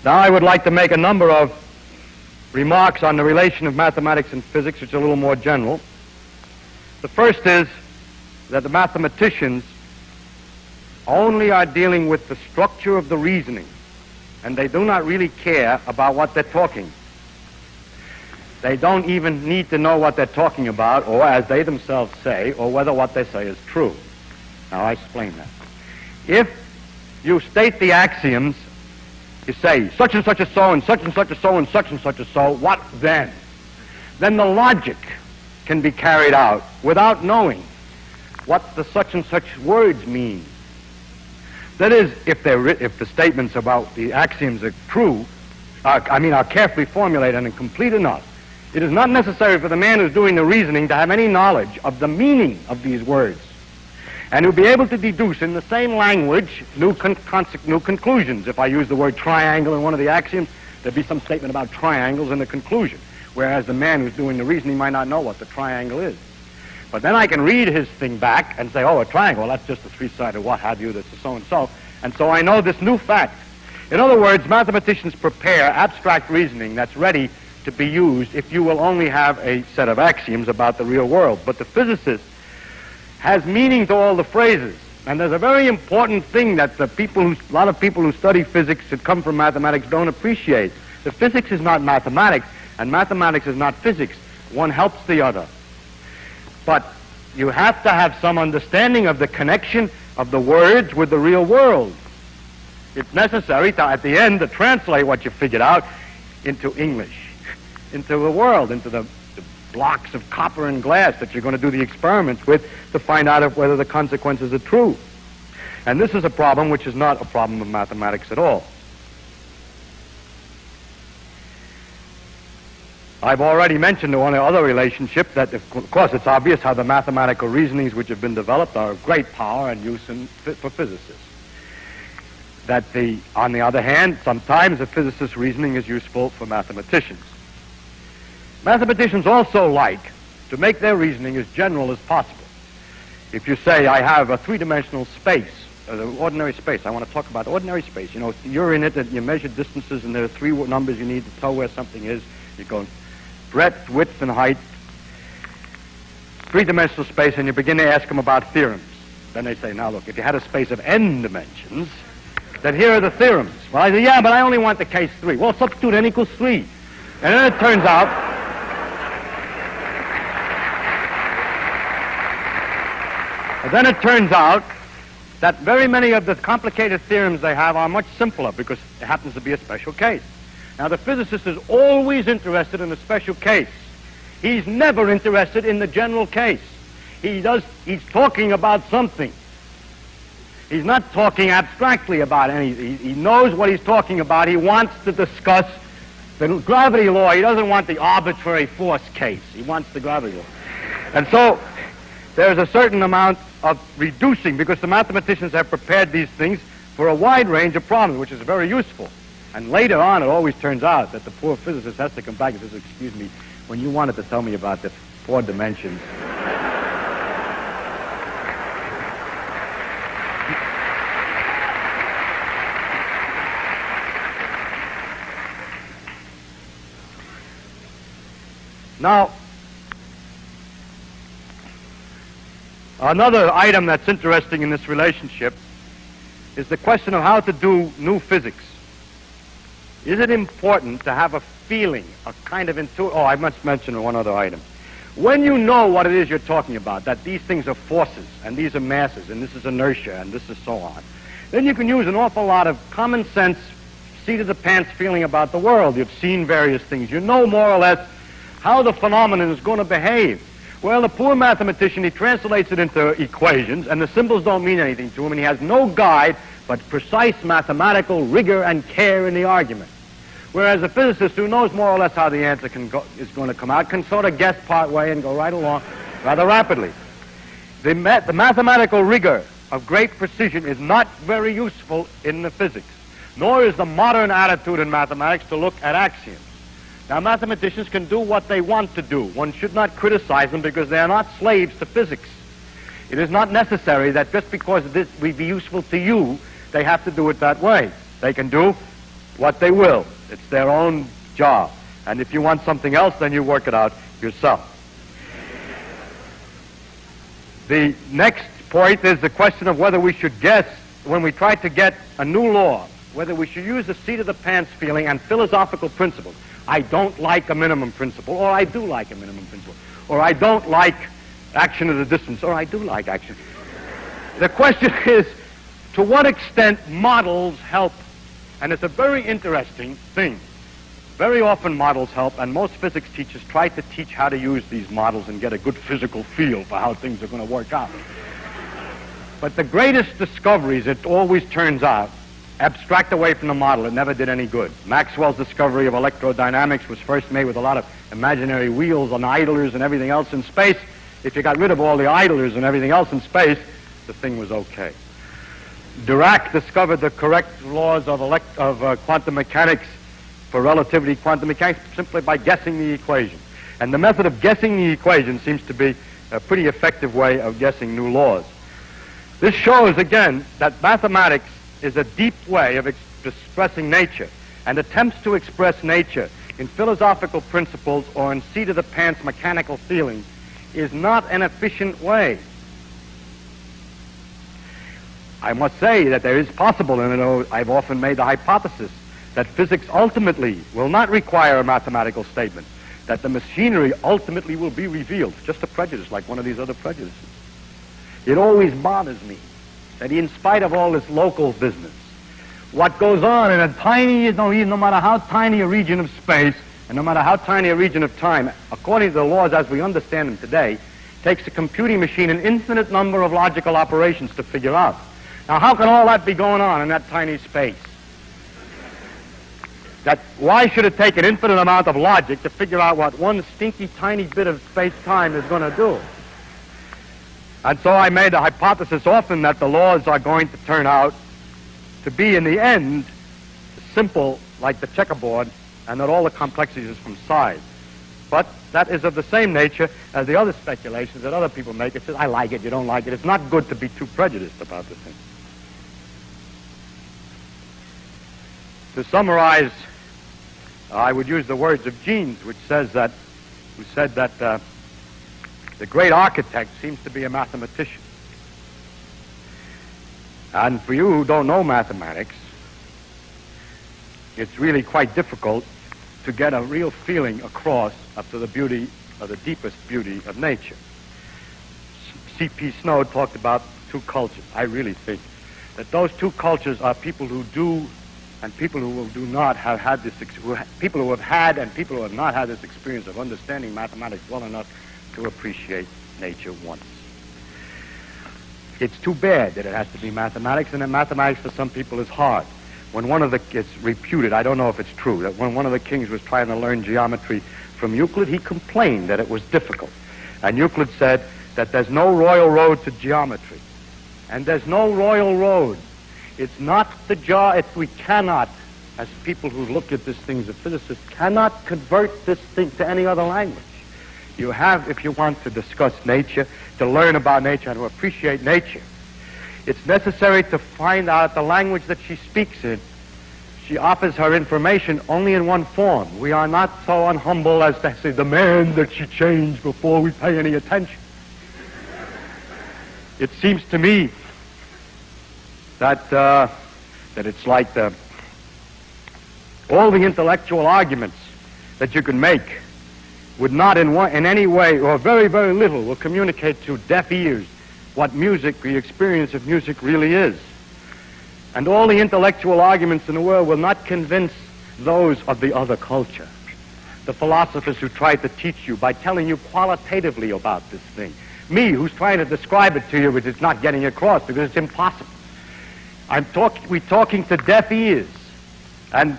Now I would like to make a number of remarks on the relation of mathematics and physics, which are a little more general. The first is that the mathematicians only are dealing with the structure of the reasoning, and they do not really care about what they're talking. They don't even need to know what they're talking about, or as they themselves say, or whether what they say is true. Now I explain that. If you state the axioms, you say such and such is so, and such and such is so, and such is so, what then? Then the logic can be carried out without knowing what the such and such words mean. That is, if the statements about the axioms are true, are carefully formulated and complete enough, it is not necessary for the man who's doing the reasoning to have any knowledge of the meaning of these words, and he'll be able to deduce in the same language new conclusions. If I use the word triangle in one of the axioms, there'd be some statement about triangles in the conclusion, whereas the man who's doing the reasoning might not know what the triangle is. But then I can read his thing back and say, oh, a triangle, that's just a three-sided what have you, that's a so-and-so, and so I know this new fact. In other words, mathematicians prepare abstract reasoning that's ready to be used if you will only have a set of axioms about the real world. But the physicist has meaning to all the phrases, and there's a very important thing that a lot of people who study physics that come from mathematics don't appreciate. The physics is not mathematics, and mathematics is not physics. One helps the other. But you have to have some understanding of the connection of the words with the real world. It's necessary to, at the end, to translate what you figured out into English, into the world, into the blocks of copper and glass that you're going to do the experiments with to find out whether the consequences are true. And this is a problem which is not a problem of mathematics at all. I've already mentioned one other relationship that, of course, it's obvious how the mathematical reasonings which have been developed are of great power and use for physicists. On the other hand, sometimes a physicist's reasoning is useful for mathematicians. Mathematicians also like to make their reasoning as general as possible. If you say, I have a three-dimensional space, ordinary space, I want to talk about ordinary space. You know, you're in it and you measure distances and there are three numbers you need to tell where something is. You go breadth, width, and height, three-dimensional space, and you begin to ask them about theorems. Then they say, now look, if you had a space of n dimensions, then here are the theorems. Well, I say, yeah, but I only want the case 3. Well, substitute n equals 3. And then it turns out that very many of the complicated theorems they have are much simpler because it happens to be a special case. Now, the physicist is always interested in a special case. He's never interested in the general case. He's talking about something. He's not talking abstractly about anything. He knows what he's talking about. He wants to discuss the gravity law. He doesn't want the arbitrary force case. He wants the gravity law. And so there's a certain amount of reducing, because the mathematicians have prepared these things for a wide range of problems, which is very useful. And later on, it always turns out that the poor physicist has to come back and says, excuse me, when you wanted to tell me about the 4 dimensions. Now, another item that's interesting in this relationship is the question of how to do new physics. Is it important to have a feeling, a kind of intuition? Oh, I must mention one other item. When you know what it is you're talking about, that these things are forces, and these are masses, and this is inertia, and this is so on, then you can use an awful lot of common sense, seat-of-the-pants feeling about the world. You've seen various things. You know more or less how the phenomenon is going to behave. Well, the poor mathematician, he translates it into equations, and the symbols don't mean anything to him, and he has no guide but precise mathematical rigor and care in the argument. Whereas a physicist who knows more or less how the answer is going to come out can sort of guess part way and go right along rather rapidly. The mathematical rigor of great precision is not very useful in the physics, nor is the modern attitude in mathematics to look at axioms. Now, mathematicians can do what they want to do. One should not criticize them because they are not slaves to physics. It is not necessary that just because this will be useful to you, they have to do it that way. They can do what they will. It's their own job. And if you want something else, then you work it out yourself. The next point is the question of whether we should guess, when we try to get a new law, whether we should use the seat-of-the-pants feeling and philosophical principles. I don't like a minimum principle, or I do like a minimum principle, or I don't like action at a distance, or I do like action. The question is, to what extent models help? And it's a very interesting thing. Very often models help, and most physics teachers try to teach how to use these models and get a good physical feel for how things are going to work out. But the greatest discoveries, it always turns out, abstract away from the model. It never did any good. Maxwell's discovery of electrodynamics was first made with a lot of imaginary wheels and idlers and everything else in space. If you got rid of all the idlers and everything else in space, the thing was okay. Dirac discovered the correct laws of quantum mechanics for relativity quantum mechanics simply by guessing the equation. And the method of guessing the equation seems to be a pretty effective way of guessing new laws. This shows, again, that mathematics is a deep way of expressing nature, and attempts to express nature in philosophical principles or in seat-of-the-pants mechanical feelings is not an efficient way. I must say that there is possible, and I've often made the hypothesis, that physics ultimately will not require a mathematical statement, that the machinery ultimately will be revealed, just a prejudice like one of these other prejudices. It always bothers me that in spite of all this local business, what goes on in a tiny, no matter how tiny a region of space, and no matter how tiny a region of time, according to the laws as we understand them today, takes a computing machine an infinite number of logical operations to figure out. Now, how can all that be going on in that tiny space? Why should it take an infinite amount of logic to figure out what one stinky tiny bit of space-time is going to do? And so I made a hypothesis often that the laws are going to turn out to be, in the end, simple like the checkerboard, and that all the complexity is from size. But that is of the same nature as the other speculations that other people make. It says, I like it, you don't like it. It's not good to be too prejudiced about the thing. To summarize, I would use the words of Jeans, who said that the great architect seems to be a mathematician. And for you who don't know mathematics, it's really quite difficult to get a real feeling across up to the beauty, or the deepest beauty of nature. C.P. Snow talked about two cultures. I really think that those two cultures are people who do and people who do not have had this, people who have had and people who have not had this experience of understanding mathematics well enough to appreciate nature once. It's too bad that it has to be mathematics, and that mathematics for some people is hard. When it's reputed, I don't know if it's true, that when one of the kings was trying to learn geometry from Euclid, he complained that it was difficult. And Euclid said that there's no royal road to geometry. And there's no royal road. It's not we cannot, as people who look at this thing as a physicist, cannot convert this thing to any other language. You have, if you want to discuss nature, to learn about nature and to appreciate nature, it's necessary to find out the language that she speaks in. She offers her information only in one form. We are not so unhumble as to say, demand that she change before we pay any attention. It seems to me that it's like all the intellectual arguments that you can make would not in any way, or very, very little, will communicate to deaf ears what music, the experience of music really is. And all the intellectual arguments in the world will not convince those of the other culture. The philosophers who try to teach you by telling you qualitatively about this thing. Me, who's trying to describe it to you, which is not getting across because it's impossible. We're talking to deaf ears. And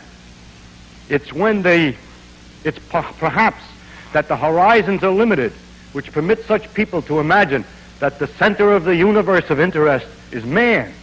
it's perhaps that the horizons are limited, which permit such people to imagine that the center of the universe of interest is man.